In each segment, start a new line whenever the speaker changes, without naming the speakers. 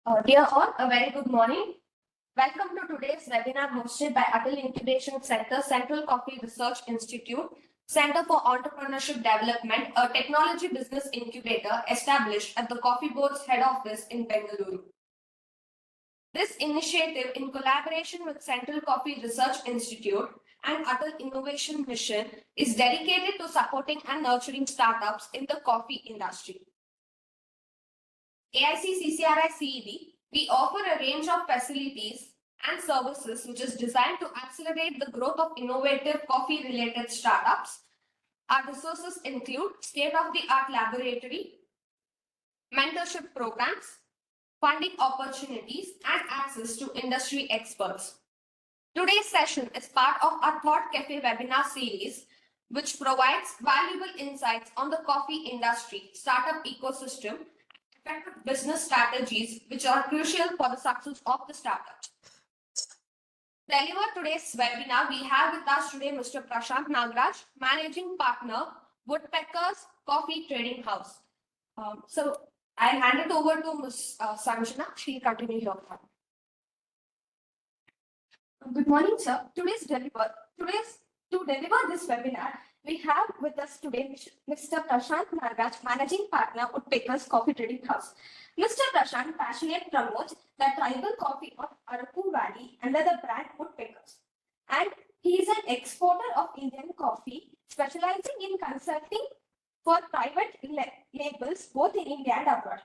Dear all, a very good morning. Welcome to today's webinar hosted by Atal Incubation Center, Central Coffee Research Institute, Center for Entrepreneurship Development, a technology business incubator established at the Coffee Board's head office in Bengaluru. This initiative, in collaboration with Central Coffee Research Institute and Atal Innovation Mission, is dedicated to supporting and nurturing startups in the coffee industry. AIC-CCRI CED, we offer a range of facilities and services which is designed to accelerate the growth of innovative coffee-related startups. Our resources include state-of-the-art laboratory, mentorship programs, funding opportunities, and access to industry experts. Today's session is part of our Thought Cafe webinar series, which provides valuable insights on the coffee industry, startup ecosystem, effective business strategies which are crucial for the success of the startup. To deliver today's webinar, we have with us today Mr. Prashant Nagraj, Managing Partner, Woodpeckers Coffee Trading House. So I'll hand it over to Ms. Sanjana. She'll continue your part. Good morning, sir. To deliver this webinar, we have with us today Mr. Prashant Nagraj, Managing Partner, Woodpeckers Coffee Trading House. Mr. Prashant passionately promotes the tribal coffee of Araku Valley under the brand Woodpeckers. And he is an exporter of Indian coffee, specializing in consulting for private labels both in India and abroad.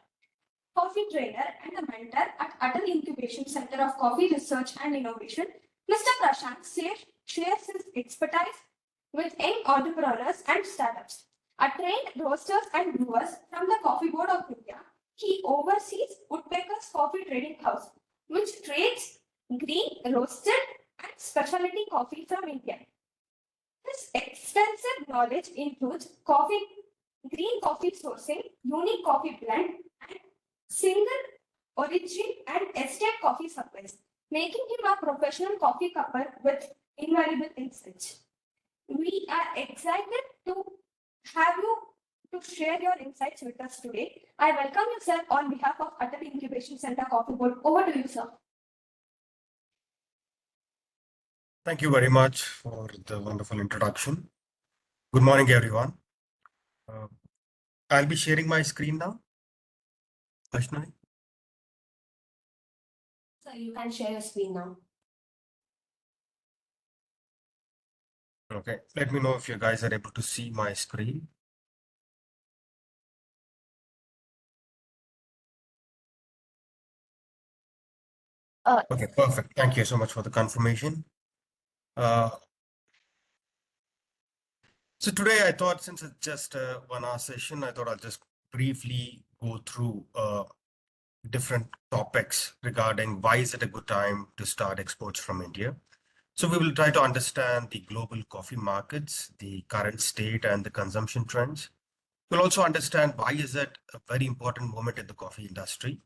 Coffee trainer and a mentor at Atal Incubation Center of Coffee Research and Innovation, Mr. Prashant shares his expertise with young entrepreneurs and startups. A trained roasters and brewers from the Coffee Board of India, he oversees Woodpeckers Coffee Trading House, which trades green, roasted, and specialty coffee from India. His extensive knowledge includes green coffee sourcing, unique coffee blend, and single origin and estate coffee supplies, making him a professional coffee cupper with invaluable insights. We are excited to have you to share your insights with us today. I welcome you, sir, on behalf of Atal Incubation Center Coffee Board. Over to you, sir.
Thank you very much for the wonderful introduction. Good morning, everyone. I'll be sharing my screen now. Vaishnavi?
Sir, you can share your screen now.
Okay, let me know if you guys are able to see my screen. Okay, perfect. Thank you so much for the confirmation. So today I thought, since it's just a 1 hour session, I thought I'll just briefly go through different topics regarding why is it a good time to start exports from India. So we will try to understand the global coffee markets, the current state and the consumption trends. We'll also understand why is it a very important moment in the coffee industry.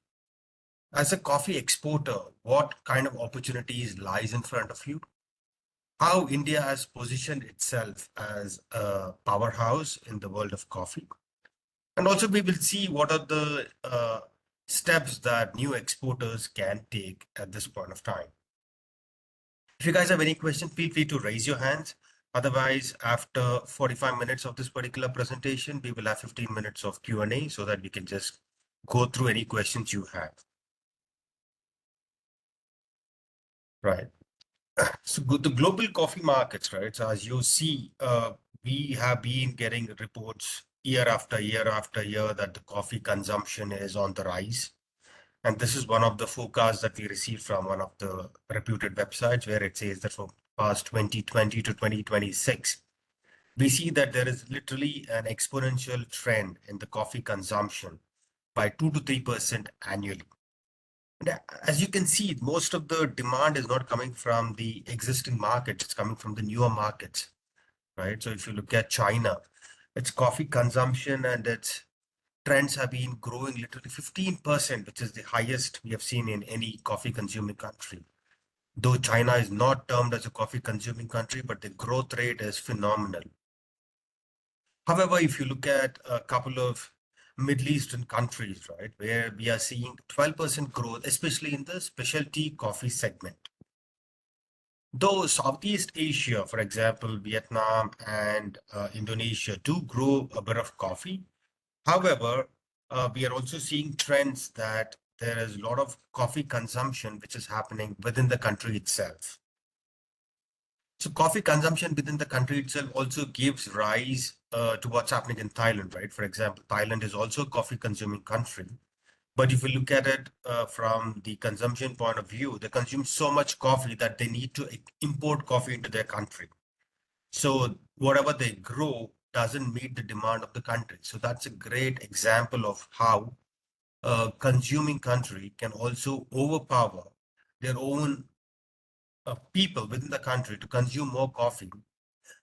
As a coffee exporter, what kind of opportunities lies in front of you? How India has positioned itself as a powerhouse in the world of coffee. And also we will see what are the steps that new exporters can take at this point of time. If you guys have any questions, feel free to raise your hands. Otherwise, after 45 minutes of this particular presentation, we will have 15 minutes of Q&A so that we can just go through any questions you have. Right. So the global coffee markets, right? So as you see, we have been getting reports year after year after year that the coffee consumption is on the rise. And this is one of the forecasts that we received from one of the reputed websites, where it says that from past 2020 to 2026, we see that there is literally an exponential trend in the coffee consumption by 2 to 3% annually. And as you can see, most of the demand is not coming from the existing markets, it's coming from the newer markets, right? So if you look at China, its coffee consumption and its trends have been growing literally 15%, which is the highest we have seen in any coffee consuming country. Though China is not termed as a coffee consuming country, but the growth rate is phenomenal. However, if you look at a couple of Middle Eastern countries, right, where we are seeing 12% growth, especially in the specialty coffee segment. Though Southeast Asia, for example, Vietnam and Indonesia do grow a bit of coffee. However, we are also seeing trends that there is a lot of coffee consumption which is happening within the country itself. So coffee consumption within the country itself also gives rise to what's happening in Thailand, right? For example, Thailand is also a coffee consuming country. But if you look at it from the consumption point of view, they consume so much coffee that they need to import coffee into their country. So whatever they grow doesn't meet the demand of the country. So that's a great example of how a consuming country can also overpower their own people within the country to consume more coffee.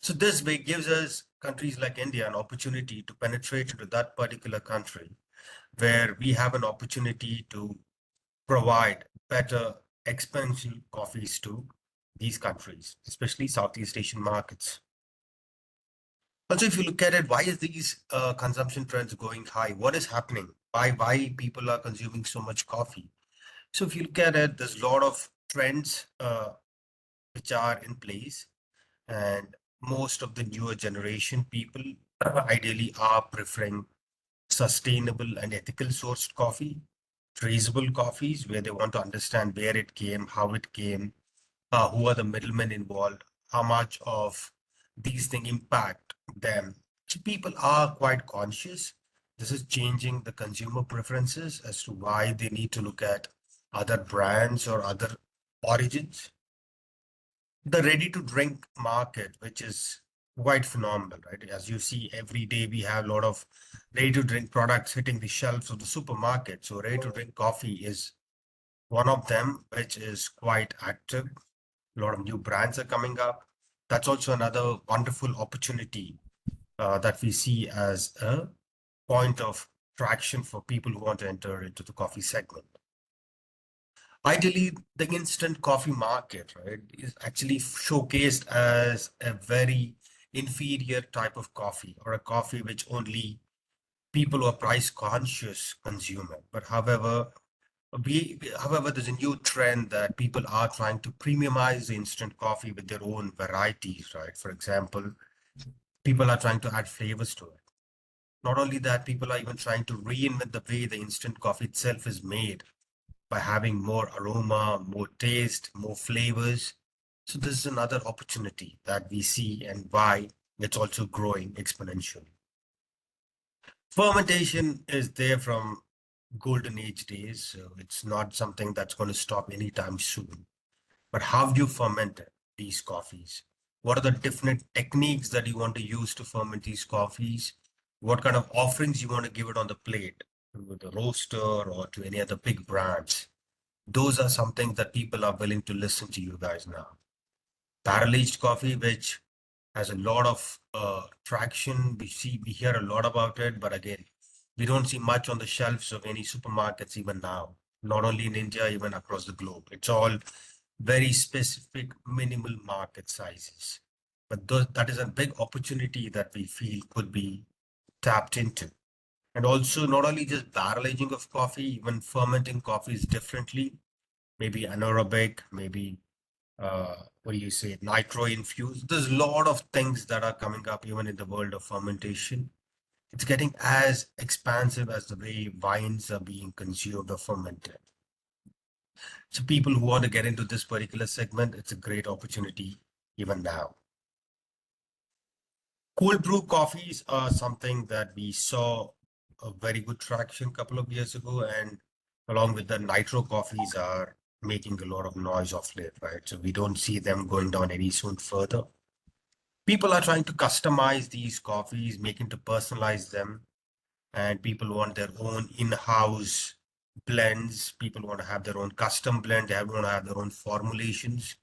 So this way gives us countries like India an opportunity to penetrate into that particular country where we have an opportunity to provide better expensive coffees to these countries, especially Southeast Asian markets. Also, if you look at it, why is these consumption trends going high? What is happening? Why people are consuming so much coffee? So if you look at it, there's a lot of trends which are in place, and most of the newer generation people ideally are preferring sustainable and ethical sourced coffee, traceable coffees, where they want to understand where it came, how it came, who are the middlemen involved, how much of these things impact them. So people are quite conscious. This is changing the consumer preferences as to why they need to look at other brands or other origins. The ready to drink market, which is quite phenomenal, right? As you see, every day we have a lot of ready to drink products hitting the shelves of the supermarket. So ready to drink coffee is one of them, which is quite active. A lot of new brands are coming up. That's also another wonderful opportunity that we see as a point of traction for people who want to enter into the coffee segment. Ideally, the instant coffee market, right, is actually showcased as a very inferior type of coffee, or a coffee which only people who are price conscious consume it. But however, there's a new trend that people are trying to premiumize the instant coffee with their own varieties, right? For example, people are trying to add flavors to it. Not only that, people are even trying to reinvent the way the instant coffee itself is made by having more aroma, more taste, more flavors. So this is another opportunity that we see and why it's also growing exponentially. Fermentation is there from golden age days, so it's not something that's going to stop anytime soon. But how do you ferment these coffees? What are the different techniques that you want to use to ferment these coffees? What kind of offerings you want to give it on the plate to the roaster or to any other big brands? Those are something that people are willing to listen to you guys now. Barrel aged coffee, which has a lot of traction. We hear a lot about it, but again, we don't see much on the shelves of any supermarkets even now. Not only in India, even across the globe. It's all very specific, minimal market sizes. But that is a big opportunity that we feel could be tapped into. And also, not only just barrel aging of coffee, even fermenting coffees differently, maybe anaerobic, maybe what do you say, nitro infused. There's a lot of things that are coming up even in the world of fermentation. It's getting as expansive as the way wines are being consumed or fermented. So people who want to get into this particular segment, it's a great opportunity even now. Cold brew coffees are something that we saw a very good traction a couple of years ago, and along with the nitro coffees are making a lot of noise of late, right? So we don't see them going down any soon further. People are trying to customize these coffees, making to personalize them, and people want their own in-house blends. People want to have their own custom blend. They want to have their own formulations.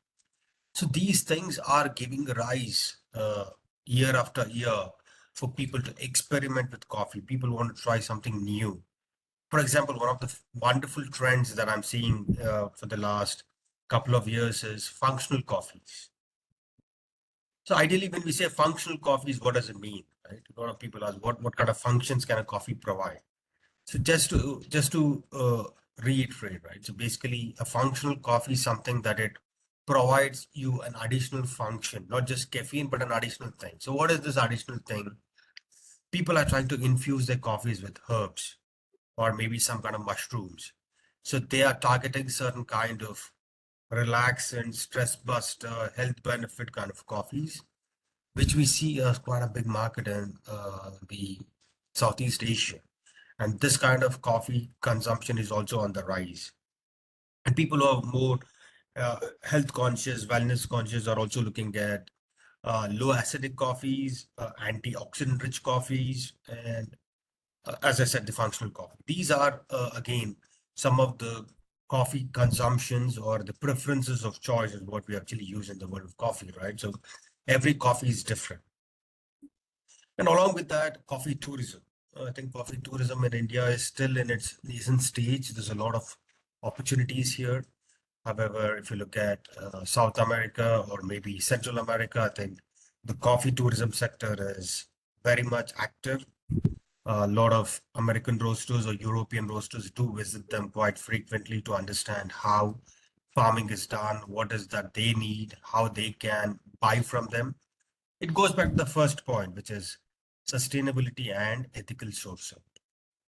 So these things are giving rise year after year for people to experiment with coffee. People want to try something new. For example, one of the wonderful trends that I'm seeing for the last couple of years is functional coffees. So ideally, when we say functional coffees, what does it mean? Right? A lot of people ask, what kind of functions can a coffee provide? So just to reiterate, right? So basically, a functional coffee is something that it provides you an additional function, not just caffeine, but an additional thing. So what is this additional thing? People are trying to infuse their coffees with herbs or maybe some kind of mushrooms. So they are targeting certain kind of relaxant, stress buster, health benefit kind of coffees, which we see as quite a big market in the Southeast Asia. And this kind of coffee consumption is also on the rise. And people who are more health conscious, wellness conscious are also looking at low acidic coffees, antioxidant rich coffees, and as I said, the functional coffee. These are, again, some of the coffee consumptions or the preferences of choice is what we actually use in the world of coffee, right? So every coffee is different. And along with that, coffee tourism. I think coffee tourism in India is still in its nascent stage. There's a lot of opportunities here. However, if you look at South America or maybe Central America, I think the coffee tourism sector is very much active. A lot of American roasters or European roasters do visit them quite frequently to understand how farming is done, what is that they need, how they can buy from them. It goes back to the first point, which is sustainability and ethical sourcing.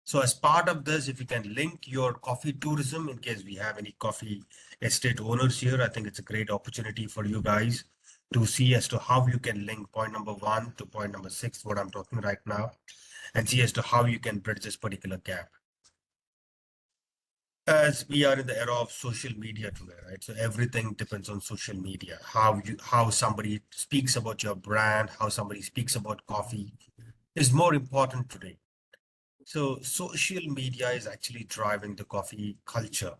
So as part of this, if you can link your coffee tourism, in case we have any coffee estate owners here, I think it's a great opportunity for you guys to see as to how you can link point number 1 to point number 6, what I'm talking right now, and see as to how you can bridge this particular gap. As we are in the era of social media today, right? So everything depends on social media. How somebody speaks about your brand, how somebody speaks about coffee is more important today. So social media is actually driving the coffee culture.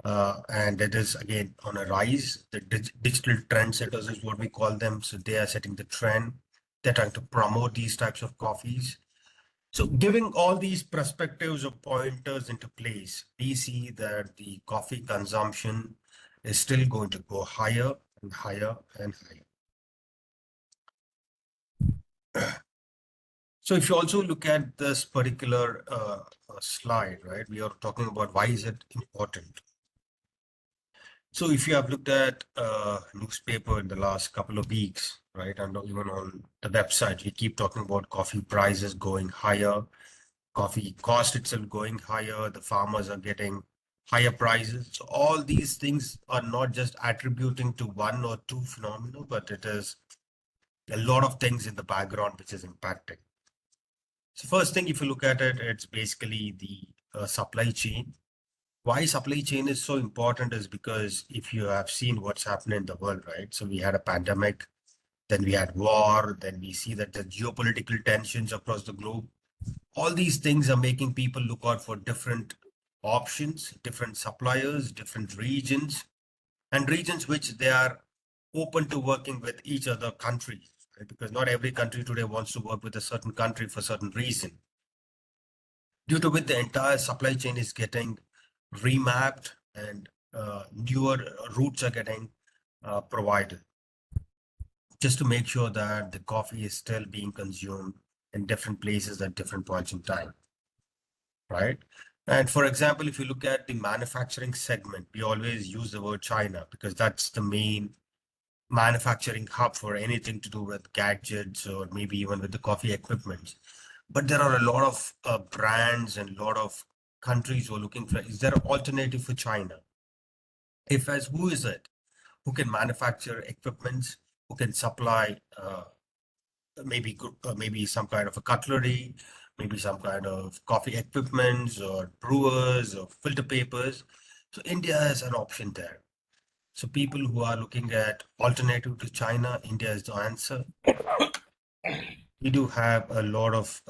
And it is again on a rise. The digital trendsetters is what we call them. So they are setting the trend. They're trying to promote these types of coffees. So giving all these perspectives or pointers into place, we see that the coffee consumption is still going to go higher and higher and higher. So if you also look at this particular slide, right, we are talking about why is it important. So if you have looked at newspaper in the last couple of weeks, right, and even on the website, we keep talking about coffee prices going higher, coffee cost itself going higher, the farmers are getting higher prices. So all these things are not just attributing to one or two phenomena, but it is a lot of things in the background which is impacting. So first thing, if you look at it, it's basically the supply chain. Why supply chain is so important is because if you have seen what's happened in the world, right? So we had a pandemic, then we had war, then we see that the geopolitical tensions across the globe. All these things are making people look out for different options, different suppliers, different regions, and regions which they are open to working with each other countries, right? Because not every country today wants to work with a certain country for certain reason, due to which the entire supply chain is getting remapped and newer routes are getting provided just to make sure that the coffee is still being consumed in different places at different points in time, right? And for example, if you look at the manufacturing segment, we always use the word China because that's the main manufacturing hub for anything to do with gadgets or maybe even with the coffee equipment. But there are a lot of brands and a lot of countries who are looking for, is there an alternative for China? If as, who is it who can manufacture equipments, who can supply maybe some kind of a cutlery, maybe some kind of coffee equipments or brewers or filter papers. So India is an option there. So people who are looking at alternative to China, India is the answer. We do have a lot of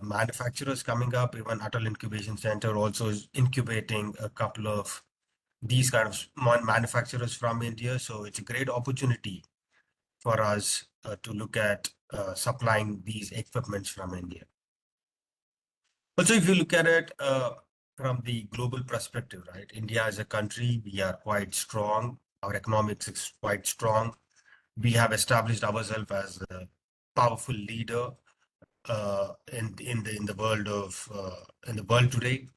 manufacturers coming up. Even Atal Incubation Center also is incubating a couple of these kind of small manufacturers from India. So it's a great opportunity for us to look at supplying these equipments from India. Also, if you look at it from the global perspective, right? India as a country, we are quite strong. Our economics is quite strong. We have established ourselves as a powerful leader in the world of in the world today.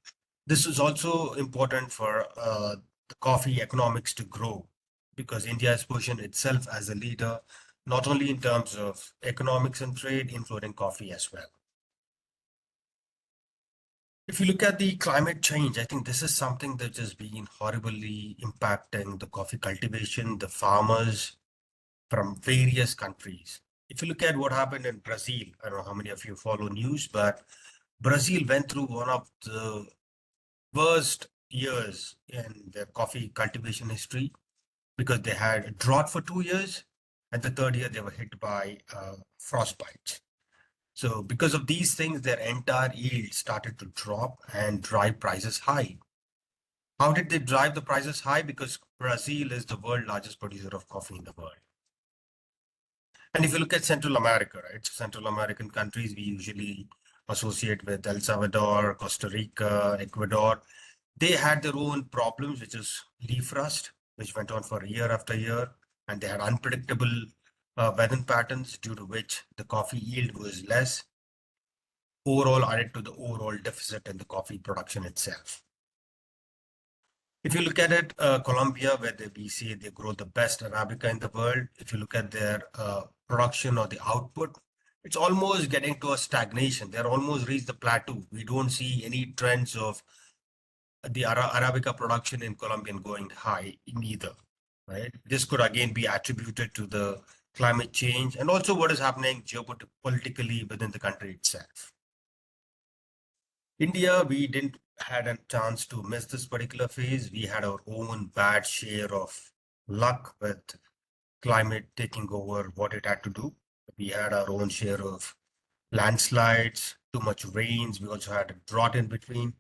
This is also important for the coffee economics to grow because India has positioned itself as a leader, not only in terms of economics and trade, including coffee as well. If you look at the climate change, I think this is something that has been horribly impacting the coffee cultivation, the farmers from various countries. If you look at what happened in Brazil, I don't know how many of you follow news, but Brazil went through one of the worst years in their coffee cultivation history because they had a drought for 2 years, and the third year they were hit by frostbite. So because of these things, their entire yield started to drop and drive prices high. How did they drive the prices high? Because Brazil is the world largest producer of coffee in the world. And if you look at Central America, right? Central American countries we usually associate with El Salvador, Costa Rica, Ecuador. They had their own problems, which is leaf rust, which went on for year after year, and they had unpredictable weather patterns due to which the coffee yield was less, overall added to the overall deficit in the coffee production itself. If you look at it, Colombia, where we see they grow the best Arabica in the world, if you look at their production or the output, it's almost getting to a stagnation. They're almost reached the plateau. We don't see any trends of the Arabica production in Colombia going high neither, right? This could again be attributed to the climate change and also what is happening geopolitically within the country itself. India, we didn't had a chance to miss this particular phase. We had our own bad share of luck with climate taking over what it had to do. We had our own share of landslides, too much rains. We also had a drought in between.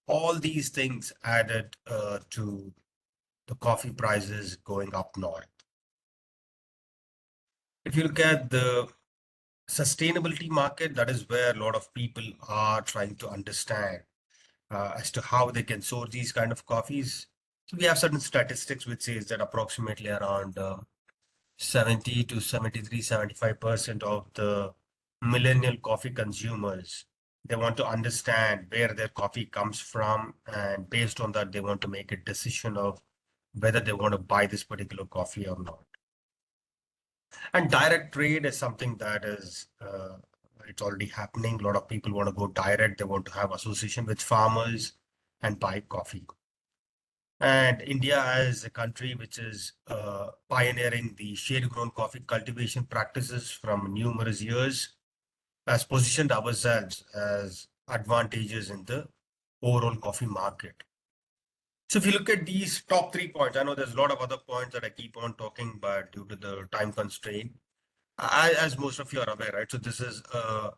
All these things added to the coffee prices going up north. If you look at the sustainability market, that is where a lot of people are trying to understand as to how they can source these kind of coffees. So we have certain statistics which says that approximately around 70 to 73, 75% of the millennial coffee consumers, they want to understand where their coffee comes from, and based on that, they want to make a decision of whether they want to buy this particular coffee or not. And direct trade is something that is it's already happening. A lot of people want to go direct. They want to have association with farmers and buy coffee. And India as a country which is pioneering the shade-grown coffee cultivation practices from numerous years has positioned ourselves as advantages in the overall coffee market. So if you look at these top 3 points, I know there's a lot of other points that I keep on talking, but due to the time constraint, as most of you are aware, right? So this is a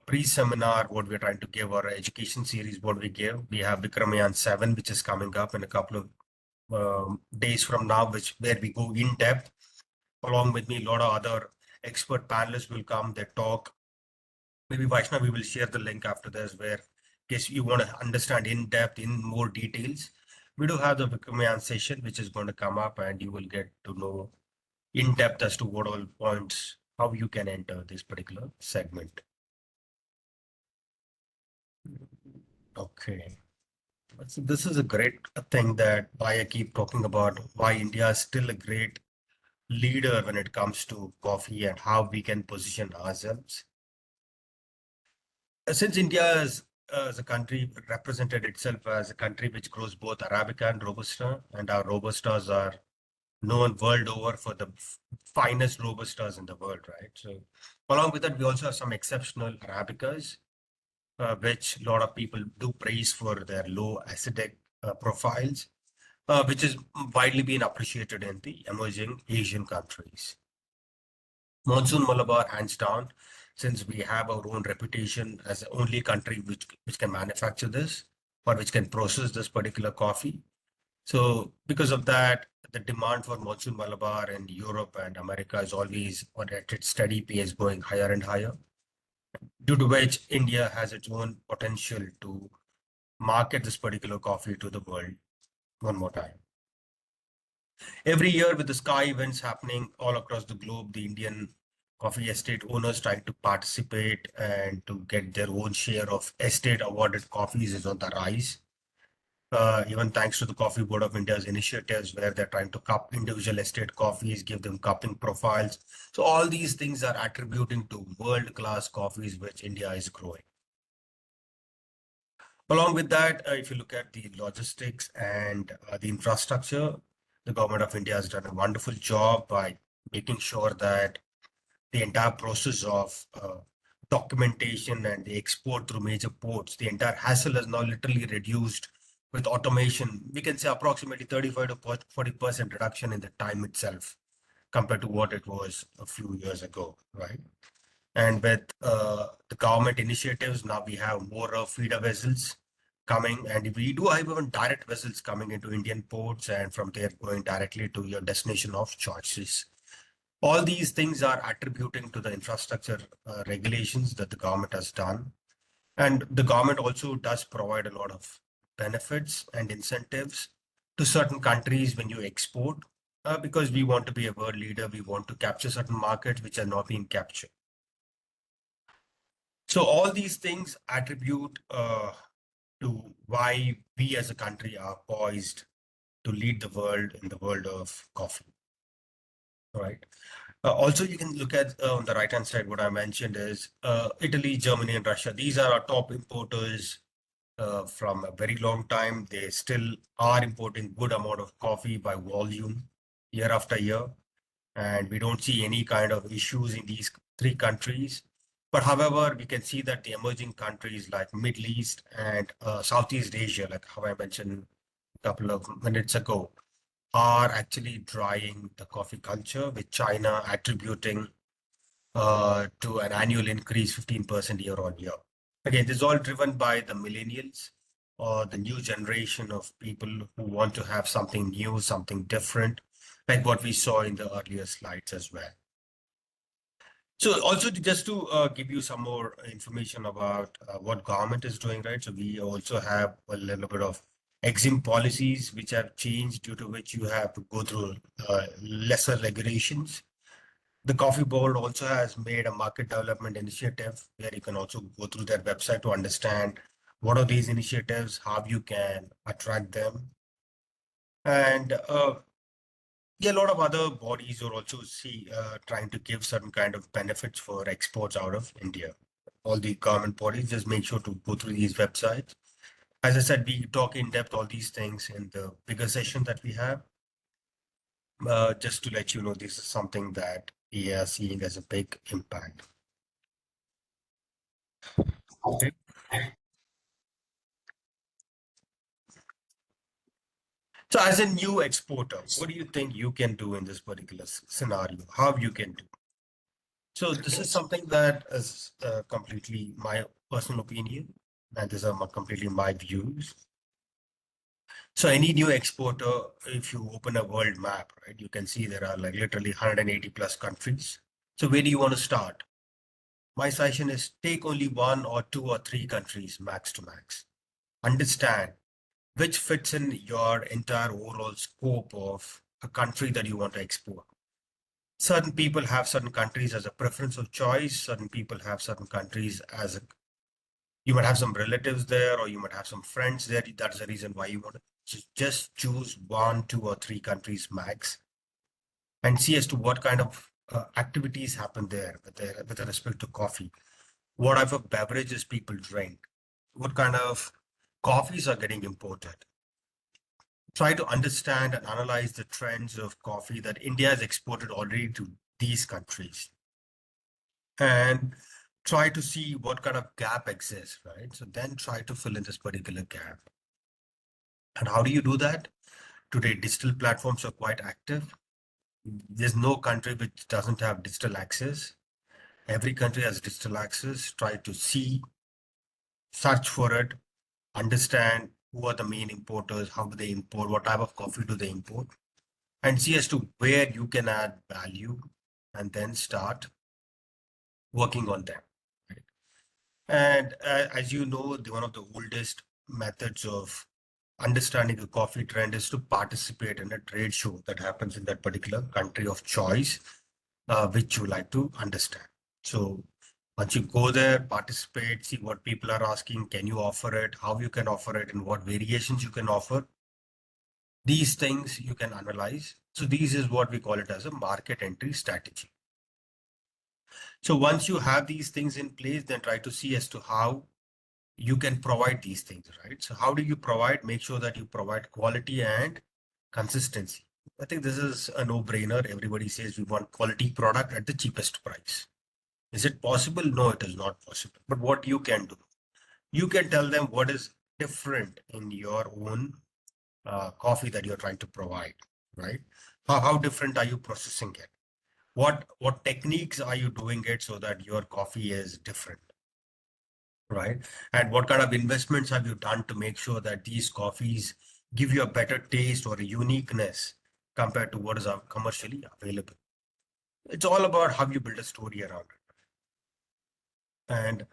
pre-seminar, what we're trying to give, or education series, what we give. We have Vikramayan 7, which is coming up in a couple of days from now, where we go in depth. Along with me, a lot of other expert panelists will come, they talk. Maybe Vaishnav, we will share the link after this, where in case you want to understand in depth, in more details, we do have the Vikramayan session, which is going to come up, and you will get to know in depth as to what all points, how you can enter this particular segment. Okay. So this is a great thing that why I keep talking about why India is still a great leader when it comes to coffee and how we can position ourselves. Since India is as a country represented itself as a country which grows both Arabica and Robusta, and our Robustas are known world over for the finest Robustas in the world, right? So along with that, we also have some exceptional Arabicas, which a lot of people do praise for their low acidic profiles, which is widely being appreciated in the emerging Asian countries. Monsoon Malabar, hands down, since we have our own reputation as the only country which can manufacture this or which can process this particular coffee. So because of that, the demand for Monsoon Malabar in Europe and America is always on at its steady pace going higher and higher, due to which India has its own potential to market this particular coffee to the world one more time. Every year with the sky events happening all across the globe, the Indian coffee estate owners trying to participate and to get their own share of estate awarded coffees is on the rise. Even thanks to the Coffee Board of India's initiatives where they're trying to cup individual estate coffees, give them cupping profiles. So all these things are attributing to world-class coffees, which India is growing. Along with that, if you look at the logistics and the infrastructure, the government of India has done a wonderful job by making sure that the entire process of documentation and the export through major ports, the entire hassle has now literally reduced with automation. We can say approximately 35 to 40% reduction in the time itself compared to what it was a few years ago, right? And with the government initiatives, now we have more feeder vessels coming, and we do have even direct vessels coming into Indian ports and from there going directly to your destination of choices. All these things are attributing to the infrastructure regulations that the government has done. And the government also does provide a lot of benefits and incentives to certain countries when you export, because we want to be a world leader. We want to capture certain markets which are not being captured. So all these things attribute to why we as a country are poised to lead the world in the world of coffee. All right. Also, you can look at on the right-hand side, what I mentioned is Italy, Germany, and Russia. These are our top importers from a very long time. They still are importing good amount of coffee by volume year after year. And we don't see any kind of issues in these three countries. But however, we can see that the emerging countries like Middle East and Southeast Asia, like how I mentioned a couple of minutes ago, are actually driving the coffee culture, with China attributing to an annual increase 15% year on year. Again, this is all driven by the millennials or the new generation of people who want to have something new, something different, like what we saw in the earlier slides as well. So also just to give you some more information about what government is doing, right? So we also have a little bit of exim policies which have changed, due to which you have to go through lesser regulations. The Coffee Board also has made a market development initiative where you can also go through their website to understand what are these initiatives, how you can attract them. And yeah, a lot of other bodies are also trying to give certain kind of benefits for exports out of India. All the government bodies, just make sure to go through these websites. As I said, we talk in depth all these things in the bigger session that we have. Just to let you know, this is something that we are seeing as a big impact. Okay. So as a new exporter, what do you think you can do in this particular scenario? How you can do? So this is something that is completely my personal opinion, and these are completely my views. So any new exporter, if you open a world map, right, you can see there are like literally 180 plus countries. So where do you want to start? My suggestion is take only one or two or three countries max to max. Understand which fits in your entire overall scope of a country that you want to export. Certain people have certain countries as a preference of choice. Certain people have certain countries as a, you might have some relatives there, or you might have some friends there. That's the reason why you want to just choose one, two, or three countries max, and see as to what kind of activities happen there with respect to coffee. What type of beverages people drink? What kind of coffees are getting imported? Try to understand and analyze the trends of coffee that India has exported already to these countries, and try to see what kind of gap exists, right? So then try to fill in this particular gap. And how do you do that? Today, digital platforms are quite active. There's no country which doesn't have digital access. Every country has digital access. Try to see, search for it, understand who are the main importers, how do they import, what type of coffee do they import, and see as to where you can add value, and then start working on them. Right? And as you know, one of the oldest methods of understanding a coffee trend is to participate in a trade show that happens in that particular country of choice. which you like to understand. So once you go there, participate, see what people are asking, can you offer it, how you can offer it, and what variations you can offer. These things you can analyze. So these is what we call it as a market entry strategy. So once you have these things in place, then try to see as to how you can provide these things, right? So how do you provide? Make sure that you provide quality and consistency. I think this is a no-brainer. Everybody says we want quality product at the cheapest price. Is it possible? No, it is not possible. But what you can do, you can tell them what is different in your own coffee that you're trying to provide, right? How different are you processing it? What techniques are you doing it so that your coffee is different, right? And what kind of investments have you done to make sure that these coffees give you a better taste or a uniqueness compared to what is commercially available? It's all about how you build a story around it. And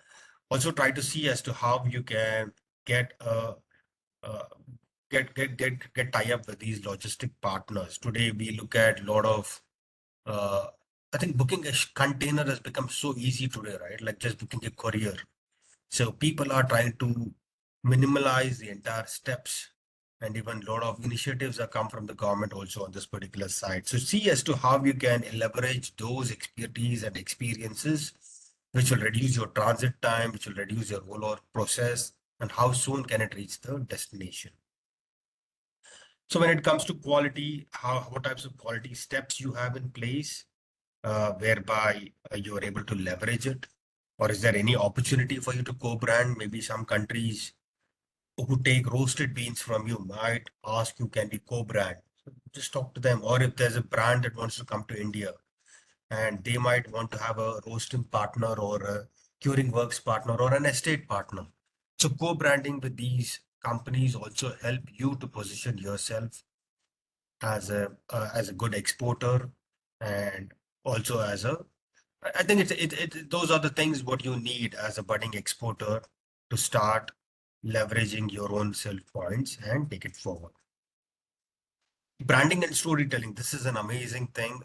also try to see as to how you can get a uh, get tie up with these logistic partners. Today we look at a lot of I think booking a container has become so easy today, right? Like just booking a courier. So people are trying to minimize the entire steps, and even a lot of initiatives have come from the government also on this particular side. So see as to how you can leverage those expertise and experiences, which will reduce your transit time, which will reduce your rollout process, and how soon can it reach the destination. So when it comes to quality, what types of quality steps you have in place, whereby you are able to leverage it? Or is there any opportunity for you to co-brand? Maybe some countries who take roasted beans from you might ask you, can we co-brand? So just talk to them. Or if there's a brand that wants to come to India and they might want to have a roasting partner or a curing works partner or an estate partner. So co-branding with these companies also help you to position yourself as a good exporter and also as a I think those are the things what you need as a budding exporter to start leveraging your own sell points and take it forward. Branding and storytelling. This is an amazing thing.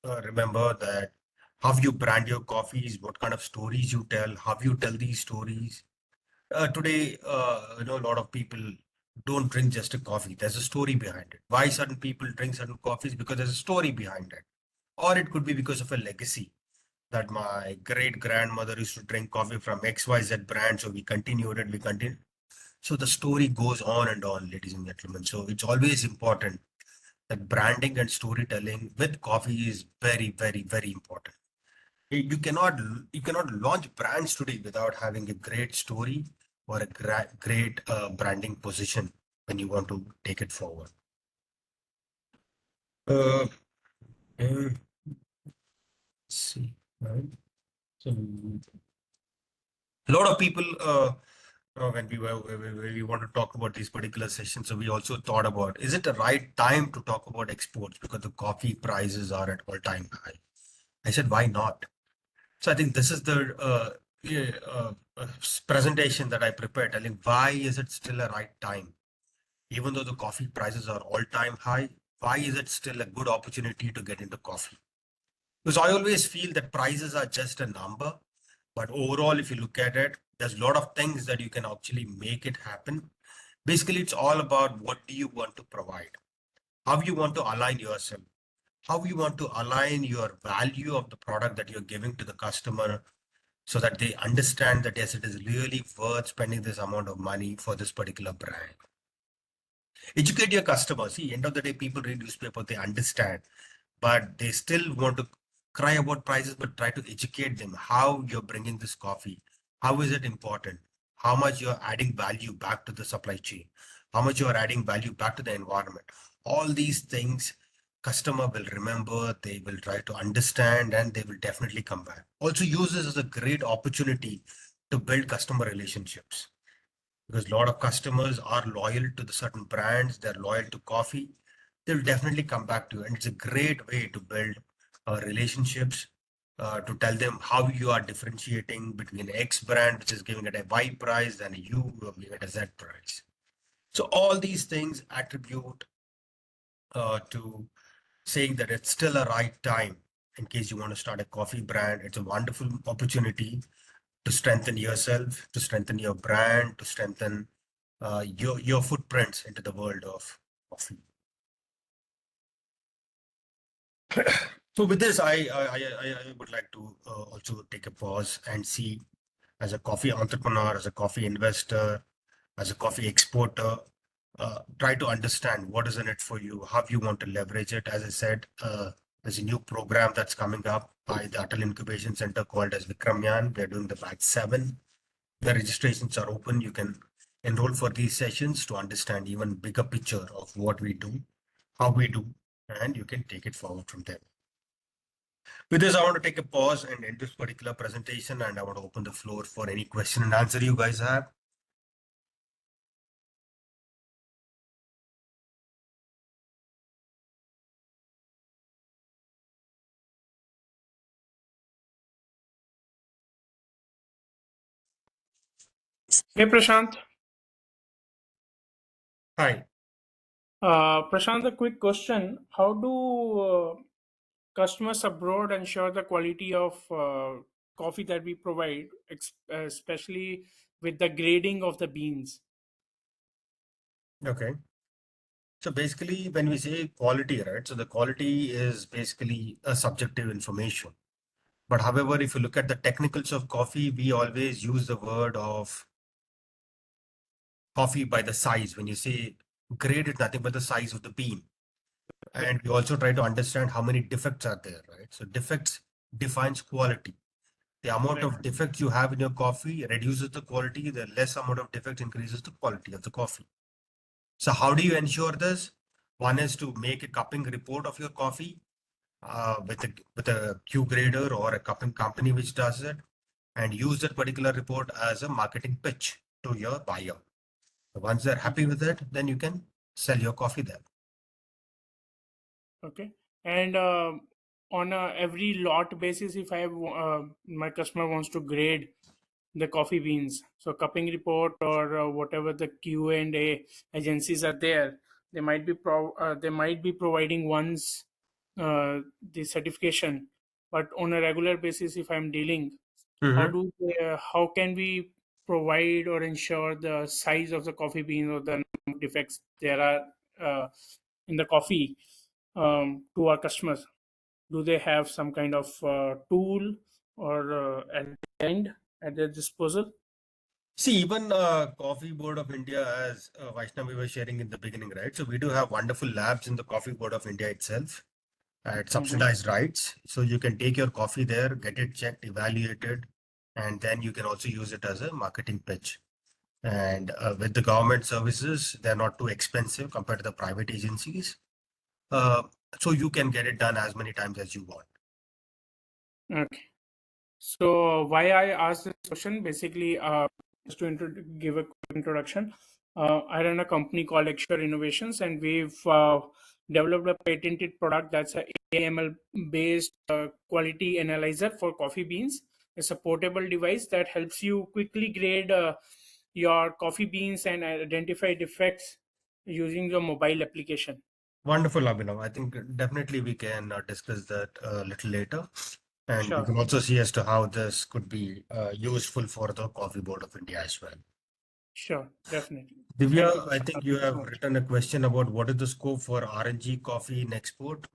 Remember that how you brand your coffees, what kind of stories you tell, how you tell these stories. Today, a lot of people don't drink just a coffee. There's a story behind it. Why certain people drink certain coffees? Because there's a story behind it. Or it could be because of a legacy that my great grandmother used to drink coffee from XYZ brand. So we continued it, we continued. So the story goes on, ladies and gentlemen. So it's always important that branding and storytelling with coffee is very, very, very important. You cannot launch brands today without having a great story or a great branding position when you want to take it forward. Uh, let's see, right? So a lot of people when we want to talk about these particular sessions, so we also thought about, is it the right time to talk about exports because the coffee prices are at all-time high? I said, why not? So I think this is the yeah, presentation that I prepared, telling why is it still a right time, even though the coffee prices are all-time high. Why is it still a good opportunity to get into coffee? Because I always feel that prices are just a number, but overall, if you look at it, there's a lot of things that you can actually make it happen. Basically, it's all about what do you want to provide, how you want to align yourself, how you want to align your value of the product that you're giving to the customer so that they understand that yes, it is really worth spending this amount of money for this particular brand. Educate your customers. See, end of the day, people read newspaper, they understand, but they still want to cry about prices, but try to educate them how you're bringing this coffee. How is it important? How much you're adding value back to the supply chain? How much you are adding value back to the environment? All these things, customer will remember, they will try to understand, and they will definitely come back. Also use this as a great opportunity to build customer relationships because a lot of customers are loyal to the certain brands, they're loyal to coffee, they'll definitely come back to you. And it's a great way to build relationships, to tell them how you are differentiating between X brand, which is giving it a Y price, and you who are giving it a Z price. So all these things attribute to saying that it's still a right time in case you want to start a coffee brand. It's a wonderful opportunity to strengthen yourself, to strengthen your brand, to strengthen your footprints into the world of coffee. So with this, I would like to also take a pause and see, as a coffee entrepreneur, as a coffee investor, as a coffee exporter, try to understand what is in it for you, how you want to leverage it. As I said, there's a new program that's coming up by the Atal Incubation Center called as Vikramyan. They're doing the batch 7. The registrations are open. You can enroll for these sessions to understand even bigger picture of what we do, how we do, and you can take it forward from there. With this, I want to take a pause and end this particular presentation, and I want to open the floor for any question and answer you guys have.
Hey Prashant.
Hi.
Prashant, a quick question. How do customers abroad ensure the quality of coffee that we provide, especially with the grading of the beans?
Okay. So basically, when we say quality, right? So the quality is basically a subjective information. But however, if you look at the technicals of coffee, we always use the word of coffee by the size. When you say grade, it's nothing but the size of the bean. And we also try to understand how many defects are there, right? So defects defines quality. The amount
Right.
of defects you have in your coffee reduces the quality. The less amount of defects increases the quality of the coffee. So how do you ensure this? One is to make a cupping report of your coffee with a Q grader or a cupping company which does it, and use that particular report as a marketing pitch to your buyer. Once they're happy with it, then you can sell your coffee there.
Okay. And on a every lot basis, if I have my customer wants to grade the coffee beans, so cupping report or whatever the Q&A agencies are there, they might be providing once the certification, but on a regular basis, if I'm dealing, how can we provide or ensure the size of the coffee bean or the number of defects there are in the coffee to our customers? Do they have some kind of tool or at the end at their disposal?
See, even Coffee Board of India, as Vaishnavi was sharing in the beginning, right? So we do have wonderful labs in the Coffee Board of India itself at subsidized rights. So you can take your coffee there, get it checked, evaluated, and then you can also use it as a marketing pitch. And with the government services, they're not too expensive compared to the private agencies. Uh, so you can get it done as many times as you want.
Okay. So why I asked this question, basically, just to give a quick introduction, I run a company called Exure Innovations, and we've developed a patented product that's a AML based quality analyzer for coffee beans. It's a portable device that helps you quickly grade your coffee beans and identify defects using your mobile application.
Wonderful, Abhinav. I think definitely we can discuss that a little later. And we
Sure,
can also see as to how this could be useful for the Coffee Board of India as well.
sure, definitely. Thank you,
Divya, I
Prashant.
think
Thank
you
you so
have
much.
written a question about what is the scope for RNG coffee in export.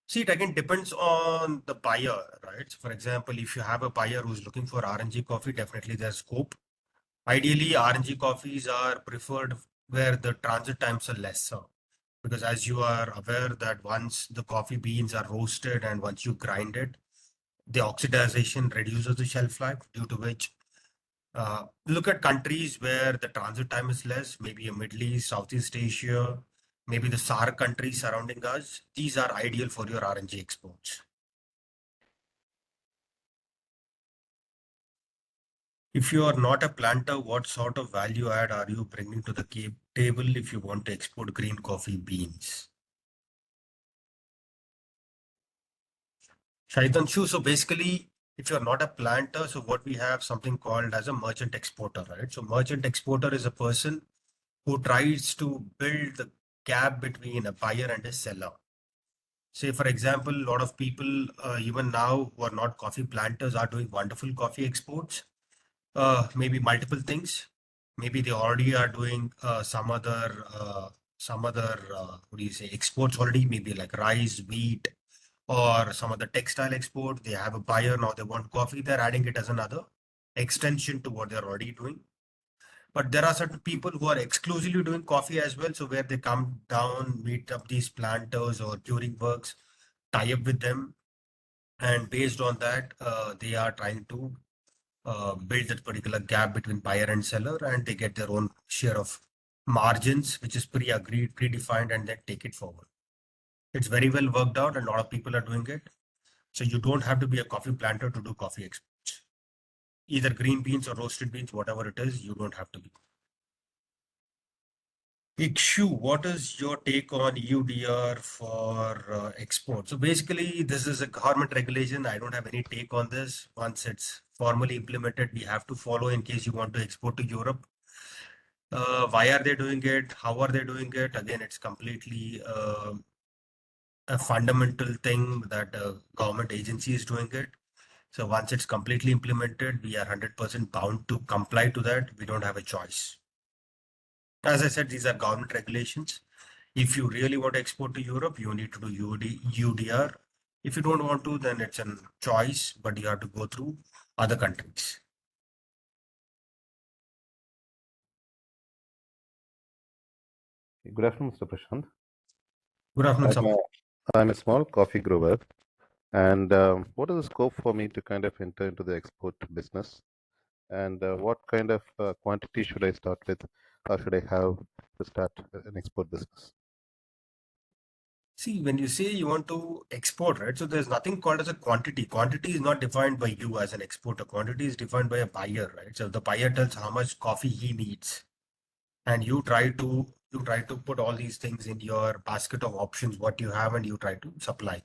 See, it again depends on the buyer, right? So for example, if you have a buyer who's looking for RNG coffee, definitely there's scope. Ideally, RNG coffees are preferred where the transit times are lesser. Because as you are aware that once the coffee beans are roasted and once you grind it, the oxidization reduces the shelf life, due to which look at countries where the transit time is less, maybe a Middle East, Southeast Asia, maybe the SAARC countries surrounding us. These are ideal for your RNG exports. If you are not a planter, what sort of value add are you bringing to the table if you want to export green coffee beans? Shaidanshu, so basically, if you're not a planter, so what we have something called as a merchant exporter, right? So merchant exporter is a person who tries to build the gap between a buyer and a seller. Say, for example, a lot of people, even now who are not coffee planters, are doing wonderful coffee exports. Maybe multiple things. Maybe they already are doing some other what do you say, exports already, maybe like rice, wheat, or some other textile export. They have a buyer, now they want coffee, they're adding it as another extension to what they're already doing. But there are certain people who are exclusively doing coffee as well. So where they come down, meet up these planters or curing works, tie up with them, and based on that, they are trying to build that particular gap between buyer and seller, and they get their own share of margins, which is pre-agreed, predefined, and then take it forward. It's very well worked out, and a lot of people are doing it. So you don't have to be a coffee planter to do coffee exports. Either green beans or roasted beans, whatever it is, you don't have to be. Ikshu, what is your take on EUDR for export? So basically, this is a government regulation. I don't have any take on this. Once it's formally implemented, we have to follow in case you want to export to Europe. Why are they doing it? How are they doing it? Again, it's completely a fundamental thing that a government agency is doing it. So once it's completely implemented, we are 100% bound to comply to that. We don't have a choice. As I said, these are government regulations. If you really want to export to Europe, you need to do UDR. If you don't want to, then it's a choice, but you have to go through other countries.
Good afternoon, Mr. Prashant.
Good afternoon,
I'm a small coffee grower, and what is the scope for me to kind of enter into the export business? And what kind of quantity should I start with, or should I have to start an export business?
See, when you say you want to export, right? So there's nothing called as a quantity. Quantity is not defined by you as an exporter. Quantity is defined by a buyer, right? So the buyer tells how much coffee he needs, and you try to put all these things in your basket of options, what you have, and you try to supply.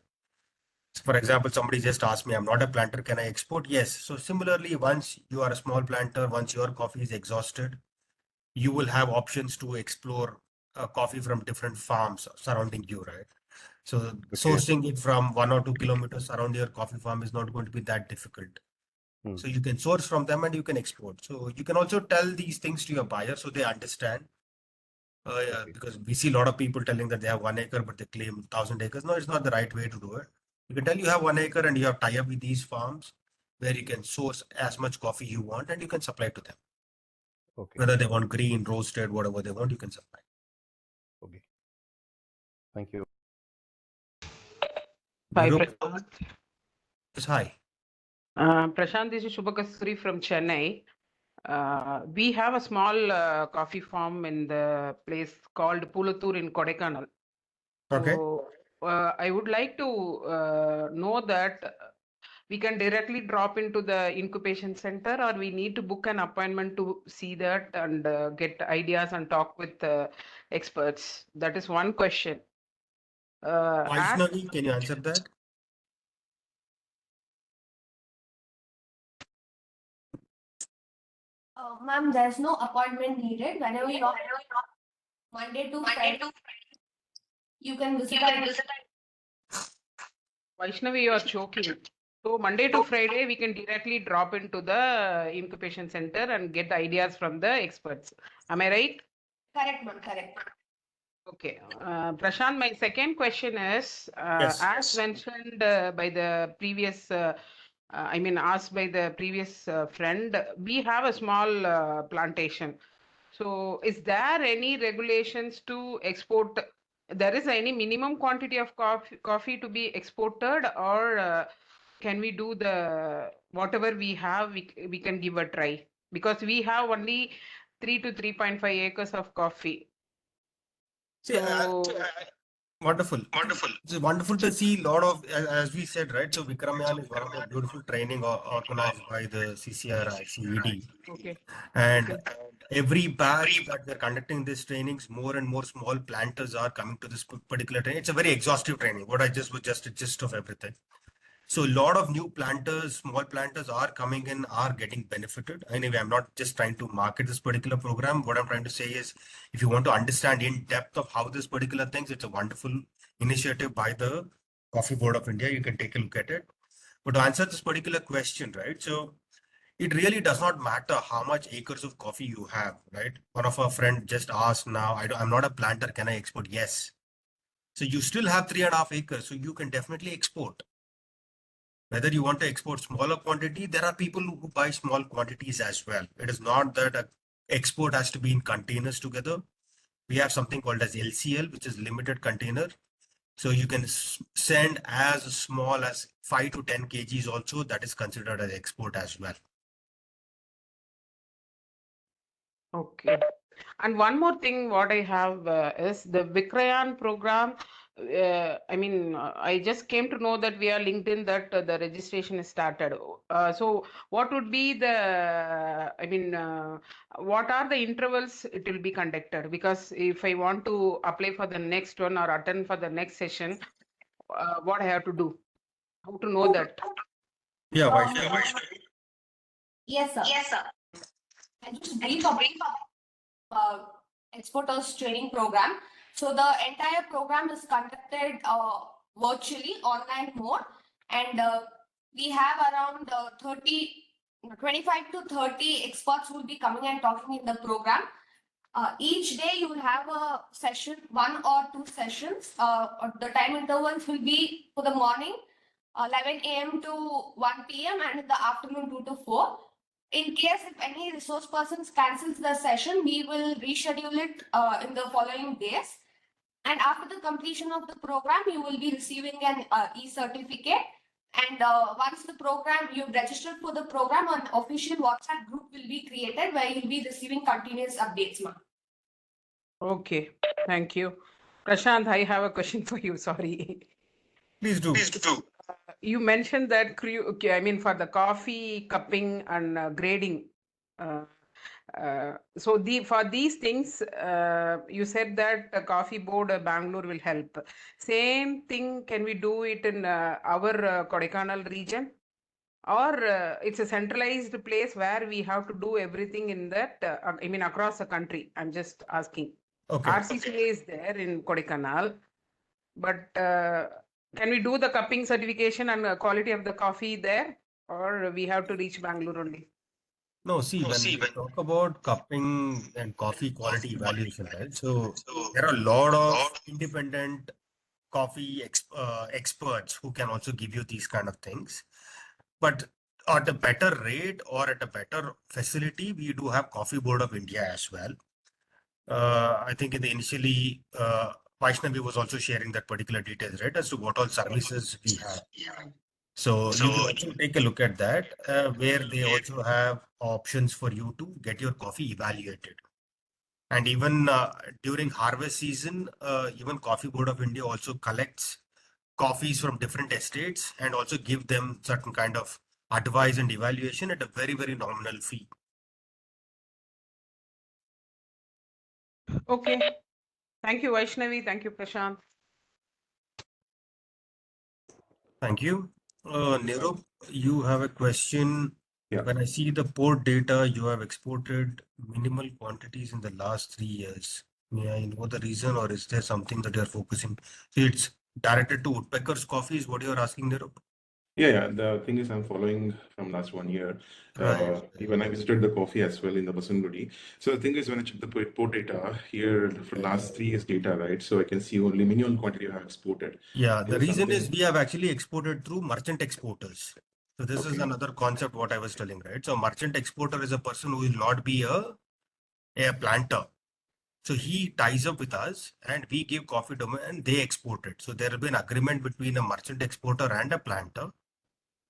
So for example, somebody just asked me, I'm not a planter, can I export? Yes. So similarly, once you are a small planter, once your coffee is exhausted, you will have options to explore coffee from different farms surrounding you, right? So sourcing it from 1 or 2 kilometers around your coffee farm is not going to be that difficult. So you can source from them and you can export. So you can also tell these things to your buyer so they understand. Because we see a lot of people telling that they have 1 acre, but they claim 1,000 acres. No, it's not the right way to do it. You can tell you have 1 acre and you have tie up with these farms where you can source as much coffee you want and you can supply to them.
Okay.
Whether they want green, roasted, whatever they want, you can supply.
Okay. Thank you.
Hi,
Nirup,
Prashant.
yes, hi.
Prashant, this is Shubhakasturi from Chennai. We have a small coffee farm in the place called Pulatur in Kodaikanal.
Okay.
So I would like to know that we can directly drop into the incubation center, or we need to book an appointment to see that and get ideas and talk with experts. That is one question. As
Vaishnavi, can you answer that?
Ma'am, there's no appointment needed. Whenever you are Monday to Friday, you can visit our
Vaishnavi, you are choking. So Monday to Friday, we can directly drop into the incubation center and get ideas from the experts. Am I right?
correct, ma'am, correct.
Okay. Prashant, my second question is,
Yes.
as mentioned by the previous, asked by the previous friend, we have a small plantation. So is there any regulations to export? There is any minimum quantity of coffee to be exported, or can we do the whatever we have, we can give a try? Because we have only 3 to 3.5 acres of coffee.
See,
So
wonderful. It's wonderful to see a lot of, as we said, right? So Vikramyan is one of the beautiful training organized by the CCRI, CED.
okay.
And every batch that we're conducting these trainings, more and more small planters are coming to this particular training. It's a very exhaustive training. What I just was just a gist of everything. So a lot of new planters, small planters are coming in, are getting benefited. Anyway, I'm not just trying to market this particular program. What I'm trying to say is, if you want to understand in depth of how this particular things, it's a wonderful initiative by the Coffee Board of India. You can take a look at it. But to answer this particular question, right? So it really does not matter how much acres of coffee you have, right? One of our friend just asked now, I'm not a planter, can I export? Yes. So you still have 3.5 acres, so you can definitely export. Whether you want to export smaller quantity, there are people who buy small quantities as well. It is not that a export has to be in containers together. We have something called as LCL, which is limited container. So you can send as small as 5 to 10 kgs also. That is considered as export as well.
Okay. And one more thing, what I have is the Vikrayan program. I just came to know that via LinkedIn that the registration is started. So what would be what are the intervals it will be conducted? Because if I want to apply for the next one or attend for the next session, what I have to do? How to know that?
Yeah,
Yes, sir. Yes, sir. And just brief about exporters training program. So the entire program is conducted virtually online mode, and we have around 25 to 30 experts who will be coming and talking in the program. Each day you will have a session, 1 or 2 sessions. The time intervals will be for the morning 11 a.m. to 1 p.m. and in the afternoon 2 to 4. In case if any resource persons cancels the session, we will reschedule it in the following days. And after the completion of the program, you will be receiving an e-certificate. And once the program, you've registered for the program, an official WhatsApp group will be created where you'll be receiving continuous updates, ma'am.
Okay, thank you. Prashant, I have a question for you. Sorry.
Please do.
You mentioned that for the coffee cupping and grading. For these things, you said that the coffee board Bangalore will help. Same thing, can we do it in our Kodaikanal region? Or it's a centralized place where we have to do everything in that, across the country. I'm just asking.
Okay.
RCCA is there in Kodaikanal, but can we do the cupping certification and quality of the coffee there, or we have to reach Bangalore only?
No, see, when we talk about cupping and coffee quality evaluation, right? So there are a lot of independent coffee experts who can also give you these kind of things. But at a better rate or at a better facility, we do have Coffee Board of India as well. I think initially, Vaishnavi was also sharing that particular details, right, as to what all services we have. So you can also take a look at that, where they also have options for you to get your coffee evaluated. And even during harvest season, even Coffee Board of India also collects coffees from different estates and also give them certain kind of advice and evaluation at a very, very nominal fee.
Okay. Thank you, Vaishnavi. Thank you, Prashant.
Thank you. Nero, you have a question.
Yeah.
When I see the port data, you have exported minimal quantities in the last 3 years. May I know the reason, or is there something that you're focusing? So it's directed to woodpeckers coffee is what you're asking, Nero?
Yeah. The thing is, I'm following from last 1 year.
Right.
Even I visited the coffee as well in the Basangudi. So the thing is, when I check the port data here for last 3 years data, right? So I can see only minimum quantity you have exported.
Yeah, the
Is
reason is
something-
we have actually exported through merchant exporters. So this is
Okay.
another concept what I was telling, right? So merchant exporter is a person who will not be a planter. So he ties up with us and we give coffee to him and they export it. So there will be an agreement between a merchant exporter and a planter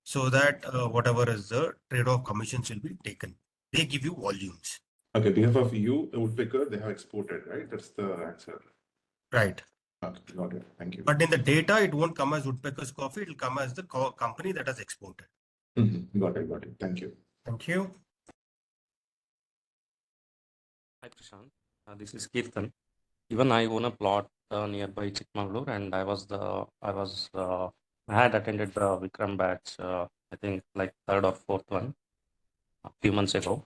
so that whatever is the trade-off commissions will be taken. They give you volumes.
Okay, behalf of you, the woodpecker, they have exported, right? That's the answer.
Right.
Okay, got it. Thank you.
But in the data, it won't come as woodpeckers coffee. It will come as the company that has exported.
Got it. Thank you.
Thank you.
Hi Prashant, this is Kirtan. Even I own a plot nearby Chikmagalur, and I had attended the Vikram batch. I think like third or fourth one a few months ago.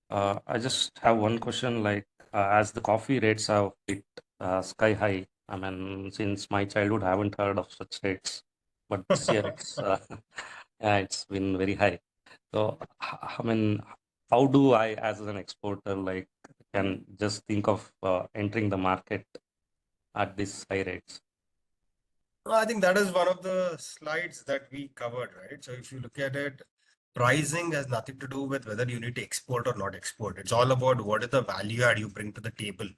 I just have one question. Like as the coffee rates have hit sky high I mean, since my childhood, I haven't heard of such rates, but this year it's yeah, it's been very high. So, I mean, how do I, as an exporter, like, can just think of entering the market at these high rates?
I think that is one of the slides that we covered, right? So if you look at it, pricing has nothing to do with whether you need to export or not export. It's all about what is the value add you bring to the table.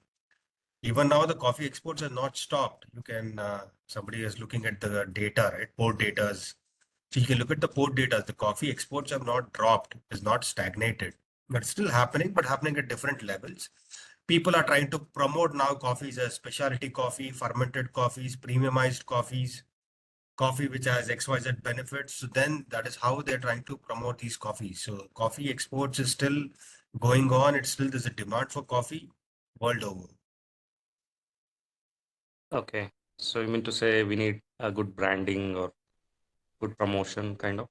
Even now, the coffee exports have not stopped. You can, somebody is looking at the data, right? Port data. So you can look at the port data. The coffee exports have not dropped, it's not stagnated. But it's still happening, but happening at different levels. People are trying to promote now coffees as specialty coffee, fermented coffees, premiumized coffees, coffee which has XYZ benefits. So then that is how they're trying to promote these coffees. So coffee exports is still going on. It's still there's a demand for coffee world over.
Okay. So you mean to say we need a good branding or good promotion, kind of?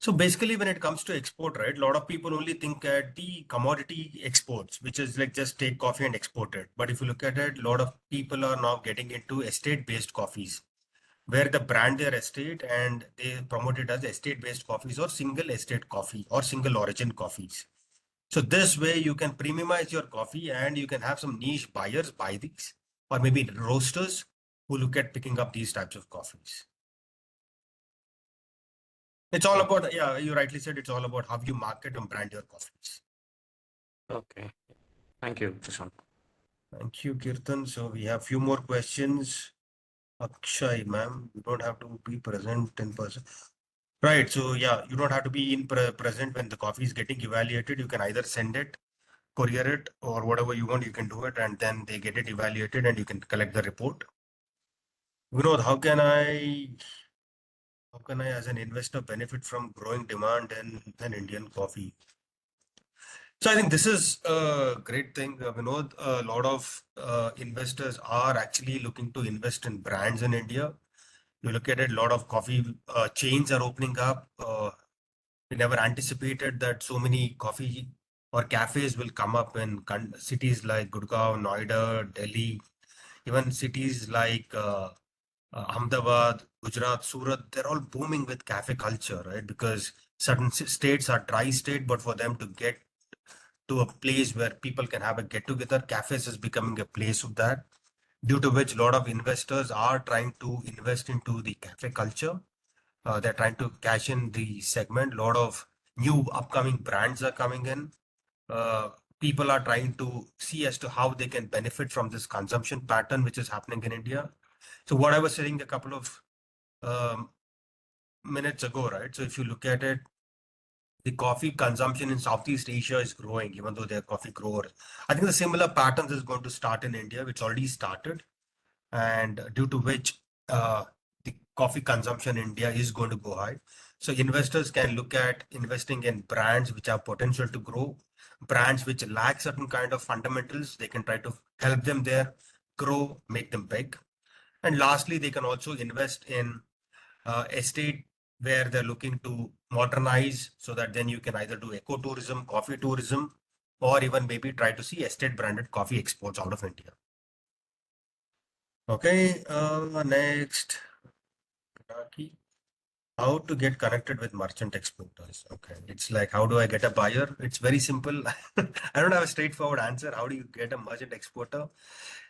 So basically, when it comes to export, right, a lot of people only think at the commodity exports, which is like just take coffee and export it. But if you look at it, a lot of people are now getting into estate-based coffees, where they brand their estate and they promote it as estate-based coffees or single estate coffee or single origin coffees. So this way you can premiumize your coffee and you can have some niche buyers buy these, or maybe roasters who look at picking up these types of coffees. It's all
Okay.
about, yeah, you rightly said, it's all about how you market and brand your coffees.
Okay. Thank you, Prashant.
Thank you, Kirtan. So we have few more questions. Akshay, ma'am, you don't have to be present in person. Right. So yeah, you don't have to be in present when the coffee is getting evaluated. You can either send it, courier it, or whatever you want. You can do it, and then they get it evaluated, and you can collect the report. Vinod, how can I, as an investor, benefit from growing demand in an Indian coffee? So I think this is a great thing. Vinod, a lot of investors are actually looking to invest in brands in India. You look at it, a lot of coffee chains are opening up. We never anticipated that so many coffee or cafes will come up in cities like Gurgaon, Noida, Delhi, even cities like Ahmedabad, Gujarat, Surat. They're all booming with cafe culture, right? Because certain states are dry state, but for them to get to a place where people can have a get together, cafes is becoming a place of that, due to which a lot of investors are trying to invest into the cafe culture. They're trying to cash in the segment. A lot of new upcoming brands are coming in. People are trying to see as to how they can benefit from this consumption pattern which is happening in India. So what I was saying a couple of um, minutes ago, right? So if you look at it, the coffee consumption in Southeast Asia is growing, even though they're coffee growers. I think the similar patterns is going to start in India, which already started, and due to which the coffee consumption in India is going to go high. So investors can look at investing in brands which have potential to grow, brands which lack certain kind of fundamentals. They can try to help them there grow, make them big. And lastly, they can also invest in estate where they're looking to modernize so that then you can either do ecotourism, coffee tourism, or even maybe try to see estate branded coffee exports out of India. Okay, next, Pinaki. How to get connected with merchant exporters? Okay, it's like, how do I get a buyer? It's very simple. I don't have a straightforward answer. How do you get a merchant exporter?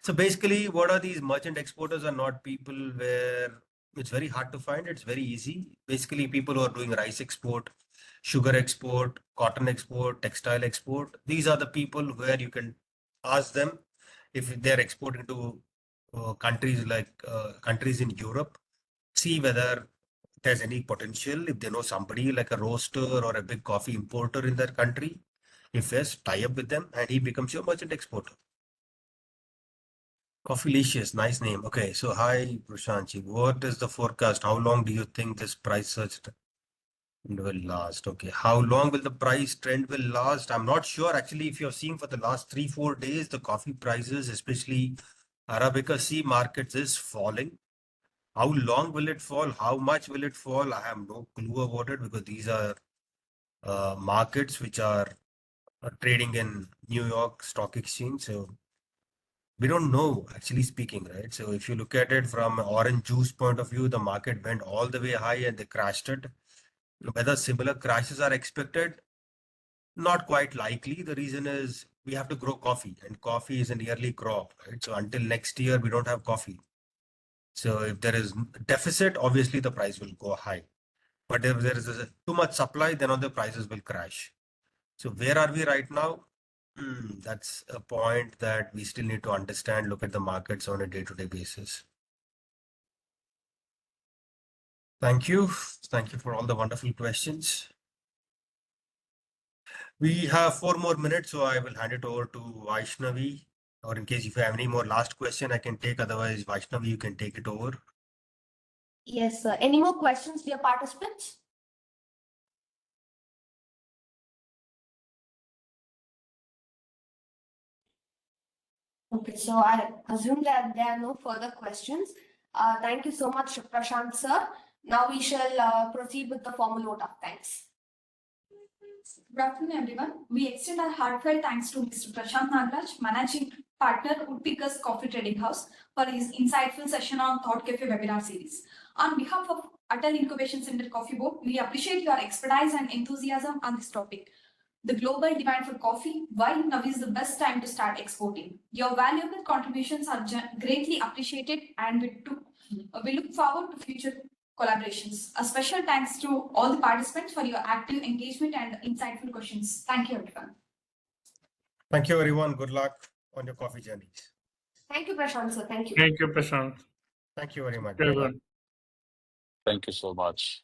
So basically, what are these merchant exporters are not people where it's very hard to find. It's very easy. Basically, people who are doing rice export, sugar export, cotton export, textile export. These are the people where you can ask them if they're exporting to countries like countries in Europe. See whether there's any potential. If they know somebody like a roaster or a big coffee importer in their country, if yes, tie up with them and he becomes your merchant exporter. Coffeelicious, nice name. Okay, so hi Prashantji, what is the forecast? How long do you think this price surge trend will last? Okay, how long will the price trend will last? I'm not sure. Actually, if you're seeing for the last 3-4 days, the coffee prices, especially Arabica C markets, is falling. How long will it fall? How much will it fall? I have no clue about it because these are markets which are trading in New York Stock Exchange. So We don't know, actually speaking, right? So if you look at it from an orange juice point of view, the market went all the way high and they crashed it. Whether similar crashes are expected, not quite likely. The reason is we have to grow coffee, and coffee is an yearly crop, right? So until next year, we don't have coffee. So if there is deficit, obviously the price will go high. But if there is too much supply, then all the prices will crash. So where are we right now? That's a point that we still need to understand, look at the markets on a day-to-day basis. Thank you. Thank you for all the wonderful questions. We have 4 more minutes, so I will hand it over to Vaishnavi. Or in case if you have any more last question, I can take. Otherwise, Vaishnavi, you can take it over.
Yes, sir. Any more questions, dear participants? Okay, so I assume that there are no further questions. Thank you so much, Prashant sir. Now we shall proceed with the formal vote of thanks.
Good afternoon, everyone. We extend our heartfelt thanks to Mr. Prashant Nagaraj, Managing Partner, Woodpeckers Coffee Trading House, for his insightful session on Thought Cafe webinar series. On behalf of Atal Incubation Center Coffee Board, we appreciate your expertise and enthusiasm on this topic. The global demand for coffee, why now is the best time to start exporting. Your valuable contributions are greatly appreciated, and we look forward to future collaborations. A special thanks to all the participants for your active engagement and insightful questions. Thank you, everyone.
Thank you, everyone. Good luck on your coffee journeys.
Thank you, Prashant sir. Thank you.
Thank you, Prashant.
Thank you very much.
Everyone.
Thank you so much.